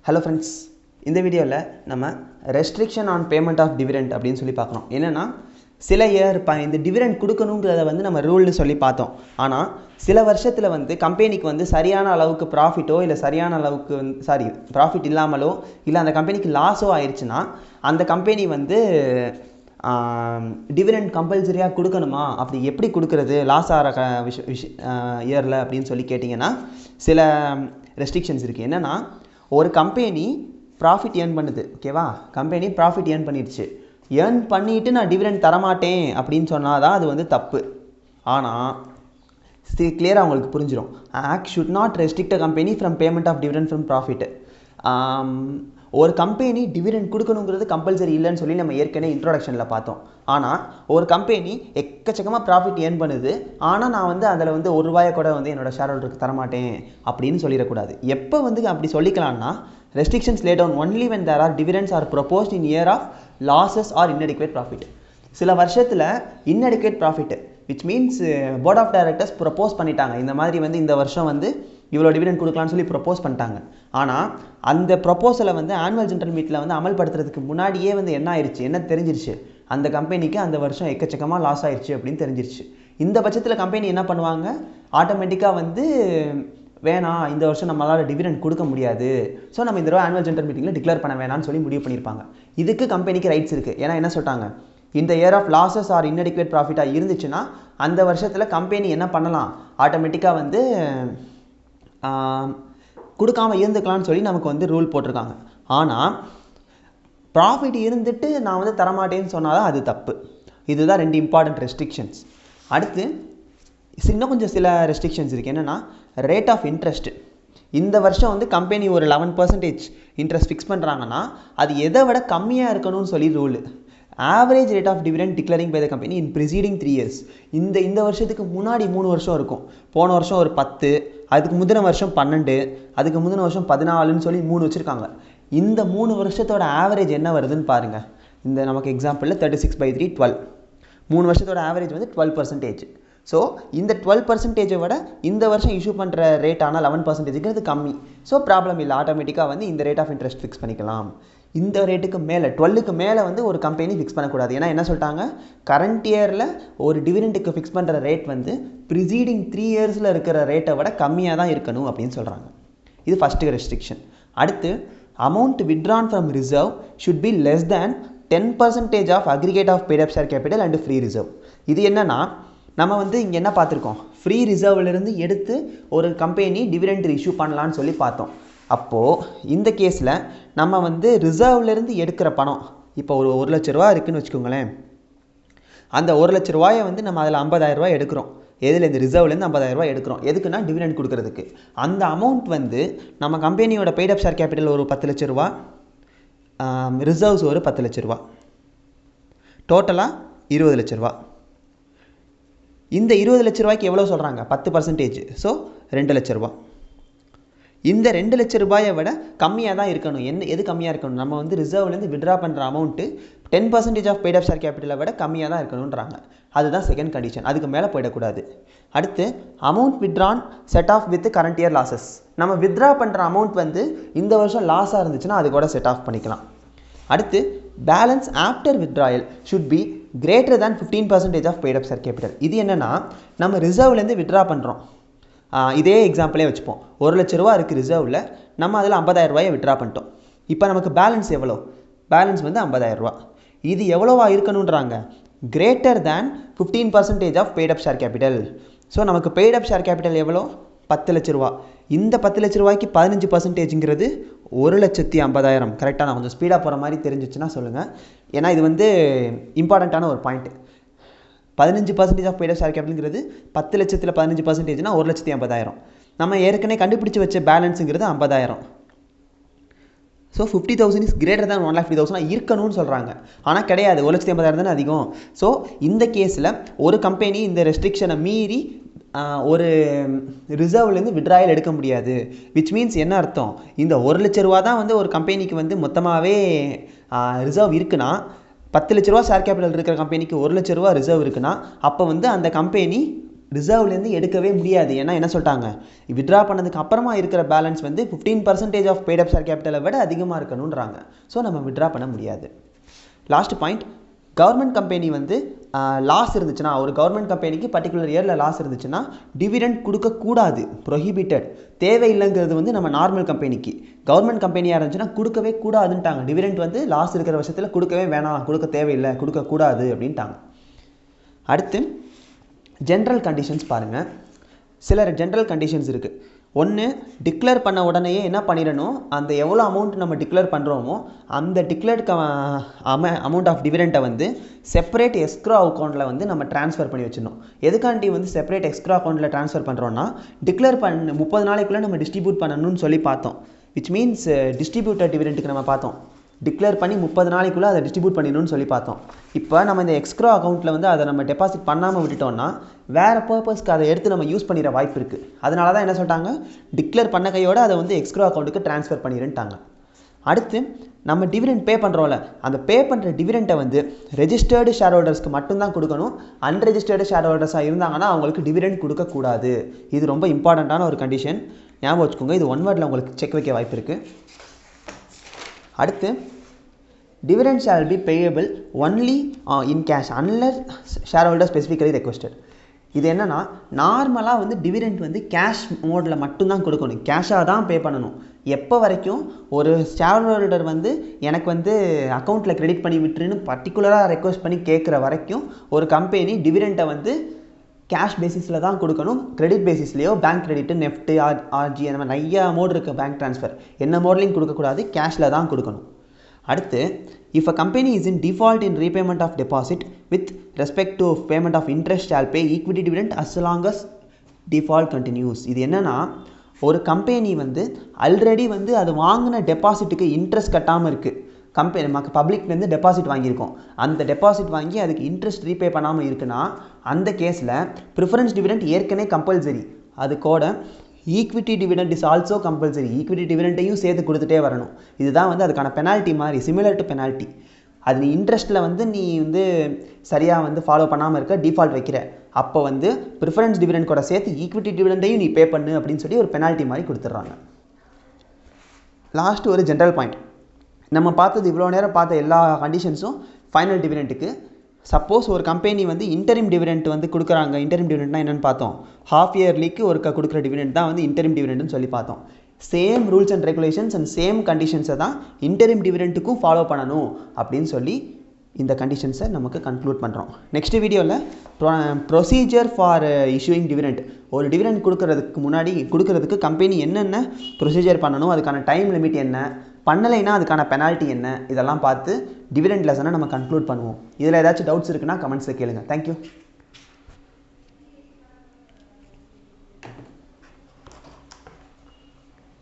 Hello friends, இந்த வீடியோல நம்ம restriction on payment of dividend அப்படினு சொல்லி பார்க்கணும். என்னன்னா சில இயர் இந்த dividend கொடுக்கணும்ங்கறத வந்து நம்ம ரூல்னு சொல்லி பார்த்தோம். ஆனா சில வருஷத்துல வந்து கம்பெனிக்கு வந்து சரியான அளவுக்கு profitோ இல்ல சரியான அளவுக்கு profit இல்லாமலோ இல்ல அந்த கம்பெனிக்கு லாஸோ ஆயிருச்சுனா அந்த கம்பெனி வந்து dividend compulsory-ஆ கொடுக்கணுமா அப்படி எப்படி கொடுக்கிறது லாஸ் ஆற இயர்ல அப்படினு சொல்லி கேட்டிங்கனா சில ரெஸ்ட்ரிக்ஷன்ஸ் இருக்கு. என்னன்னா ஒரு கம்பெனி profit earn பண்ணுது, ஓகேவா? கம்பெனி profit earn பண்ணிடுச்சு. earn பண்ணிட்டு நான் dividend தர மாட்டேன் அப்படினு சொன்னாதான் அது வந்து தப்பு. ஆனா கிளியரா உங்களுக்கு புரிஞ்சிரும். Act should not restrict a company from payment of dividend from profit. ஒரு கம்பெனி டிவிடெண்ட் கொடுக்கணும்ங்கிறது கம்பல்சரி இல்லைன்னு சொல்லி நம்ம ஏற்கனவே இன்ட்ரோடக்ஷனில் பார்த்தோம். ஆனால் ஒரு கம்பெனி எக்கச்சக்கமாக ப்ராஃபிட் ஏர்ன் பண்ணுது, ஆனால் நான் வந்து அதில் வந்து ஒரு ரூபாயை கூட வந்து என்னோட ஷேர் ஹோல்டருக்கு தரமாட்டேன் அப்படின்னு சொல்லிடக்கூடாது. எப்போ வந்து அப்படி சொல்லிக்கலாம்னா restrictions lay down only when there are dividends are proposed in year of losses or inadequate profit. சில வருஷத்தில் inadequate profit which means board of directors propose பண்ணிட்டாங்க, இந்த மாதிரி வந்து இந்த வருஷம் வந்து இவ்வளோ டிவிடெண்ட் கொடுக்கலாம்னு சொல்லி ப்ரொபோஸ் பண்ணிட்டாங்க. ஆனால் அந்த ப்ரொபோசலை வந்து ஆனுவல் ஜெனரல் மீட்டில் வந்து அமல்படுத்துறதுக்கு முன்னாடியே வந்து என்ன ஆயிடுச்சு, என்ன தெரிஞ்சிருச்சு, அந்த கம்பெனிக்கு அந்த வருஷம் எக்கச்சக்கமாக லாஸ் ஆயிடுச்சு அப்படின்னு தெரிஞ்சிருச்சு. இந்த பட்சத்தில் கம்பெனி என்ன பண்ணுவாங்க, ஆட்டோமேட்டிக்காக வந்து வேணாம் இந்த வருஷம் நம்மளால் டிவிடெண்ட் கொடுக்க முடியாது, ஸோ நம்ம இந்த தடவை ஆனுவல் ஜெனரல் மீட்டிங்கில் டிக்ளேர் பண்ண வேணாம்னு சொல்லி முடிவு பண்ணியிருப்பாங்க. இதுக்கு கம்பெனிக்கு ரைட்ஸ் இருக்குது. ஏன்னா என்ன சொல்லிட்டாங்க, இந்த year of losses or inadequate ப்ராஃபிட்டாக இருந்துச்சுன்னா அந்த வருஷத்தில் கம்பெனி என்ன பண்ணலாம், ஆட்டோமேட்டிக்காக வந்து கொடுக்காமல் இருந்துக்கலாம்னு சொல்லி நமக்கு வந்து ரூல் போட்டிருக்காங்க. ஆனால் ப்ராஃபிட் இருந்துட்டு நான் வந்து தரமாட்டேன்னு சொன்னால் தான் அது தப்பு. இதுதான் ரெண்டு இம்பார்ட்டன்ட் ரெஸ்ட்ரிக்ஷன்ஸ். அடுத்து இன்னும் கொஞ்சம் சில ரெஸ்ட்ரிக்ஷன்ஸ் இருக்குது. என்னென்னா ரேட் ஆஃப் இன்ட்ரெஸ்ட். இந்த வருஷம் வந்து கம்பெனி ஒரு 11% இன்ட்ரெஸ்ட் ஃபிக்ஸ் பண்ணுறாங்கன்னா அது எதை விட கம்மியாக இருக்கணும்னு சொல்லி rule. Average rate of dividend declaring by the company in preceding 3 years. இந்த வருஷத்துக்கு முன்னாடி 3 வருஷம் இருக்கும். போன வருஷம் ஒரு 10, அதுக்கு முந்தின வருஷம் 12, அதுக்கு முந்தின வருஷம் 14ன்னு சொல்லி 3 வச்சுருக்காங்க. இந்த 3 வருஷத்தோட ஆவரேஜ் என்ன வருதுன்னு பாருங்கள். இந்த நமக்கு எக்ஸாம்பிளில் 36/3 12. 3 வருஷத்தோட ஆவரேஜ் வந்து 12%. ஸோ இந்த 12% விட இந்த வருஷம் இஷ்யூ பண்ணுற ரேட் ஆனால் 11%ங்கிறது கம்மி. ஸோ ப்ராப்ளம் இல்லை, ஆட்டோமேட்டிக்காக வந்து இந்த ரேட் ஆஃப் இன்ட்ரெஸ்ட் ஃபிக்ஸ் பண்ணிக்கலாம். இந்த ரேட்டுக்கு மேலே 12க்கு மேலே வந்து ஒரு கம்பெனி ஃபிக்ஸ் பண்ணக்கூடாது. ஏன்னா என்ன சொல்லிட்டாங்க, கரண்ட் இயரில் ஒரு டிவிடெண்ட்டுக்கு ஃபிக்ஸ் பண்ணுற ரேட் வந்து ப்ரிசீடிங் 3 yearsல இருக்கிற ரேட்டை விட கம்மியாக தான் இருக்கணும் அப்படின்னு சொல்கிறாங்க. இது ஃபஸ்ட்டு ரெஸ்ட்ரிக்ஷன். அடுத்து amount withdrawn from reserve should be less than 10% of aggregate of paid up share capital and free reserve. இது என்னன்னா நம்ம வந்து இங்கே என்ன பார்த்துருக்கோம், ஃப்ரீ ரிசர்வ்லேருந்து எடுத்து ஒரு கம்பெனி டிவிடெண்ட் இஷ்யூ பண்ணலான்னு சொல்லி பார்த்தோம். அப்போது இந்த கேஸில் நம்ம வந்து ரிசர்வ்லேருந்து எடுக்கிற பணம் இப்போ ஒரு 1 லட்ச ரூபா இருக்குதுன்னு வச்சுக்கோங்களேன். அந்த 1 லட்ச ரூபாயை வந்து நம்ம அதில் 50,000 ரூபாய் எடுக்கிறோம். எதில், இந்த ரிசர்வ்லேருந்து 50,000 ரூபாய் எடுக்கிறோம். எதுக்குன்னா டிவிடெண்ட் கொடுக்கறதுக்கு. அந்த அமௌண்ட் வந்து நம்ம கம்பெனியோட பெய்ட் அப் ஷேர் கேபிட்டல் ஒரு 10 லட்ச ரூபா, ரிசர்வ்ஸ் ஒரு 10 லட்ச ரூபா, டோட்டலாக 20 லட்ச ரூபா. இந்த 20 லட்ச ரூபாய்க்கு எவ்வளோ சொல்கிறாங்க, 10%. ஸோ 2 லட்ச ரூபா. இந்த 2 லட்ச ரூபாயை விட கம்மியாக தான் இருக்கணும். எது கம்மியாக இருக்கணும், நம்ம வந்து ரிசர்வ்லேருந்து விட்ரா பண்ணுற amount 10% of paid up share கேபிட்டலை விட கம்மியாக தான் இருக்கணுன்றாங்க. அதுதான் செகண்ட் கண்டிஷன். அதுக்கு மேலே போயிடக்கூடாது. அடுத்து amount withdrawn set off with current year losses. நம்ம வித்ட்ரா பண்ணுற அமௌண்ட் வந்து இந்த வருஷம் லாஸாக இருந்துச்சுன்னா அது கூட செட் ஆஃப் பண்ணிக்கலாம். அடுத்து balance after withdrawal should be greater than 15% of paid up share capital. இது என்னென்னா நம்ம ரிசர்வ்லேருந்து வித்ட்ரா பண்ணுறோம். இதே எக்ஸாம்பிளே வச்சுப்போம். 1 லட்ச ரூபா இருக்குது ரிசர்வில், நம்ம அதில் 50,000 ரூபாயை விட்ரா பண்ணிட்டோம். இப்போ நமக்கு பேலன்ஸ் எவ்வளோ, பேலன்ஸ் வந்து 50,000 ரூபா. இது எவ்வளோவா இருக்கணுன்றாங்க, greater than 15% of paid up share capital. So நமக்கு பெய்ட் அப் ஷேர் கேபிட்டல் எவ்வளோ, 10 லட்ச ரூபா. இந்த 10 லட்ச ரூபாய்க்கு 15%ங்கிறது 1,50,000. கரெக்டாக நான் கொஞ்சம் ஸ்பீடாக போகிற மாதிரி தெரிஞ்சிச்சுன்னா சொல்லுங்கள். ஏன்னா இது வந்து இம்பார்ட்டண்ட்டான ஒரு point. 15% of paid up share கேபிட்டல்ங்கிறது 10 லட்சத்தில் 15%னா 1,50,000. நம்ம ஏற்கனவே கண்டுபிடிச்சி வச்ச பேலன்ஸுங்கிறது 50,000. ஸோ 50,000 இஸ் கிரேட்டர் தேன் 1,50,000 இருக்கணும்னு சொல்கிறாங்க. ஆனால் கிடையாது, 1,50,000 தானே அதிகம். ஸோ இந்த கேஸில் ஒரு கம்பெனி இந்த ரெஸ்ட்ரிக்ஷனை மீறி ஒரு ரிசர்வ்லேருந்து விட்ராயல் எடுக்க முடியாது. விச் மீன்ஸ் என்ன அர்த்தம், இந்த 1 லட்ச ரூபா தான் வந்து ஒரு கம்பெனிக்கு வந்து மொத்தமாகவே ரிசர்வ் இருக்குன்னா, 10 லட்ச ரூபா ஷேர் கேபிட்டல் இருக்கிற கம்பெனிக்கு 1 லட்ச ரூபா ரிசர்வ் இருக்குன்னா அப்போ வந்து அந்த கம்பெனி ரிசர்வ்லேருந்து எடுக்கவே முடியாது. ஏன்னா என்ன சொல்லிட்டாங்க, வித்ட்ரா பண்ணதுக்கு அப்புறமா இருக்கிற பேலன்ஸ் வந்து 15% ஆஃப் பெய்ட் அப் ஷேர் கேபிட்டலை விட அதிகமாக இருக்கணுன்றாங்க. ஸோ நம்ம வித்ட்ரா பண்ண முடியாது. லாஸ்ட் பாயிண்ட், கவர்மெண்ட் கம்பெனி வந்து லாஸ் இருந்துச்சுன்னா, ஒரு கவர்மெண்ட் கம்பெனிக்கு பர்டிகுலர் இயரில் லாஸ் இருந்துச்சுன்னா டிவிடெண்ட் கொடுக்கக்கூடாது, ப்ரொஹிபிட்டட். தேவையில்லைங்கிறது வந்து நம்ம நார்மல் கம்பெனிக்கு. கவர்மெண்ட் கம்பெனியாக இருந்துச்சுன்னா கொடுக்கவே கூடாதுன்ட்டாங்க. டிவிடெண்ட் வந்து லாஸ் இருக்கிற வருஷத்தில் கொடுக்கவே வேணாம், கொடுக்க தேவையில்லை, கொடுக்கக்கூடாது அப்படின்ட்டாங்க. அடுத்து ஜென்ரல் கண்டிஷன்ஸ் பாருங்கள். சில ஜென்ரல் கண்டிஷன்ஸ் இருக்குது. ஒன்று, டிக்ளேர் பண்ண உடனேயே என்ன பண்ணிடணும், அந்த எவ்வளோ அமௌண்ட் நம்ம டிக்ளேர் பண்ணுறோமோ அந்த டிக்ளேர்ட் அமௌண்ட் ஆஃப் டிவிடெண்ட்டை வந்து செப்பரேட் எஸ்க்ரோ அக்கௌண்ட்டில் வந்து நம்ம ட்ரான்ஸ்ஃபர் பண்ணி வச்சிடணும். எதுக்காண்டி வந்து செப்பரேட் எஸ்க்ரோ அக்கௌண்ட்டில் ட்ரான்ஸ்ஃபர் பண்ணுறோன்னா, டிக்ளேர் பண்ண 30 நாளைக்குள்ளே நம்ம டிஸ்ட்ரிபியூட் பண்ணணும்னு சொல்லி பார்த்தோம். விச் மீன்ஸ் டிஸ்ட்ரிபியூட்டர் டிவிடெண்ட்டுக்கு நம்ம பார்த்தோம். டிக்ளேர் பண்ணி 30 நாளைக்குள்ளே அதை டிஸ்ட்ரிபியூட் பண்ணிடணும்னு சொல்லி பார்த்தோம். இப்போ நம்ம இந்த எக்ஸ்க்ரோ அக்கௌண்ட்டில் வந்து அதை நம்ம டெபாசிட் பண்ணாமல் விட்டுட்டோம்னா வேறு பர்பஸ்க்கு அதை எடுத்து நம்ம யூஸ் பண்ணிட வாய்ப்பு இருக்குது. அதனால தான் என்ன சொல்லிட்டாங்க, டிக்ளேர் பண்ண கையோடு அதை வந்து எக்ஸ்க்ரோ அக்கௌண்ட்டுக்கு ட்ரான்ஸ்ஃபர் பண்ணிடுன்ட்டாங்க. அடுத்து நம்ம டிவிடெண்ட் பே பண்ணுறோம்ல, அந்த பே பண்ணுற டிவிடெண்ட்டை வந்து ரெஜிஸ்டர்டு ஷேர் ஹோல்டர்ஸ்க்கு மட்டும்தான் கொடுக்கணும். அன்ரெஜிஸ்டர்டு ஷேர் ஹோல்டர்ஸாக இருந்தாங்கன்னா அவங்களுக்கு டிவிடெண்ட் கொடுக்கக்கூடாது. இது ரொம்ப இம்பார்ட்டண்ட்டான ஒரு கண்டிஷன், ஞாபகம் வச்சுக்கோங்க. இது ஒன் வேர்டில் உங்களுக்கு செக் வைக்க வாய்ப்பு இருக்குது. அடுத்து dividend shall be payable only in cash unless shareholder specifically requested. இது என்னன்னா, நார்மலாக வந்து டிவிடெண்ட் வந்து கேஷ் மோடில் மட்டும்தான் கொடுக்கணும், கேஷாக தான் பே பண்ணணும். எப்போ வரைக்கும் ஒரு ஷேர் ஹோல்டர் வந்து எனக்கு வந்து அக்கௌண்ட்டில் கிரெடிட் பண்ணி விட்டுருன்னு பர்டிகுலராக ரெக்வஸ்ட் பண்ணி கேட்குற வரைக்கும் ஒரு கம்பெனி டிவிடெண்ட்டை வந்து கேஷ் பேசிஸில் தான் கொடுக்கணும். கிரெடிட் பேசிஸ்லேயோ பேங்க் கிரெடிட்டு, நெஃப்ட்டு, ஆர்ஜி, அந்த மாதிரி நிறைய மோட் இருக்குது. பேங்க் ட்ரான்ஸ்ஃபர் என்ன மோட்லையும் கொடுக்கக்கூடாது, கேஷில் தான் கொடுக்கணும். அடுத்து, if a company is in default in repayment of deposit with respect to payment of interest shall pay equity dividend as long as default continues. இது என்னன்னா, ஒரு கம்பெனி வந்து ஆல்ரெடி வந்து அது வாங்கின டெபாசிட்டுக்கு இன்ட்ரெஸ்ட் கட்டாமல் இருக்குது. கம்பெனி பப்ளிக்லேருந்து டெபாசிட் வாங்கியிருக்கோம், அந்த டெபாசிட் வாங்கி அதுக்கு இன்ட்ரெஸ்ட் ரீபே பண்ணாமல் இருக்குன்னா அந்த கேஸில் ப்ரிஃபரன்ஸ் டிவிடெண்ட் ஏற்கனவே கம்பல்சரி. அது கூட equity dividend is also compulsory. Equity டிவிடெண்ட்டையும் சேர்த்து கொடுத்துட்டே வரணும். இதுதான் வந்து அதுக்கான பெனால்ட்டி மாதிரி, சிமிலர் டு பெனால்ட்டி. அது நீ இன்ட்ரெஸ்ட்டில் வந்து நீ வந்து சரியாக வந்து ஃபாலோ பண்ணாமல் இருக்க, டிஃபால்ட் வைக்கிற, அப்போ வந்து ப்ரிஃபரன்ஸ் டிவிடெண்ட் கூட சேர்த்து ஈக்விட்டி டிவிடெண்ட்டையும் நீ பே பண்ணு அப்படின்னு சொல்லி ஒரு பெனால்ட்டி மாதிரி கொடுத்துட்றாங்க. லாஸ்ட் ஒரு ஜென்ரல் பாயிண்ட், நம்ம பார்த்தது இவ்வளோ நேரம் பார்த்த எல்லா கண்டிஷன்ஸும் ஃபைனல் டிவிடெண்ட்டுக்கு. சப்போஸ் ஒரு கம்பெனி வந்து இன்டரிம் டிவிடெண்ட் வந்து கொடுக்குறாங்க. இன்டரிம் டிவிடெண்ட்னா என்னென்னு பார்த்தோம், ஹாஃப் இயர்லிக்கு ஒருக்கா கொடுக்குற டிவிடெண்ட் தான் வந்து இன்டரிம் டிவிடெண்ட்னு சொல்லி பார்த்தோம். Same rules and regulations and same கண்டிஷன்ஸை தான் இன்டரிம் டிவிடெண்ட்டுக்கும் ஃபாலோ பண்ணணும் அப்படின்னு சொல்லி இந்த கண்டிஷன்ஸை நமக்கு கன்க்ளூட் பண்ணுறோம். நெக்ஸ்ட் வீடியோவில் ப்ரொசீஜர் ஃபார் இஷ்யூயிங் டிவிடெண்ட், ஒரு டிவிடெண்ட் கொடுக்கறதுக்கு கம்பெனி என்னென்ன ப்ரொசீஜர் பண்ணணும், அதுக்கான டைம் லிமிட் என்ன, பண்ணலைன்னா அதுக்கான பெனால்ட்டி என்ன, இதெல்லாம் பார்த்து டிவிடெண்ட் லெசனை நம்ம கன்க்ளூட் பண்ணுவோம். இதில் ஏதாச்சும் டவுட்ஸ் இருக்குன்னா கமெண்ட்ஸில் கேளுங்க. தேங்க்யூ.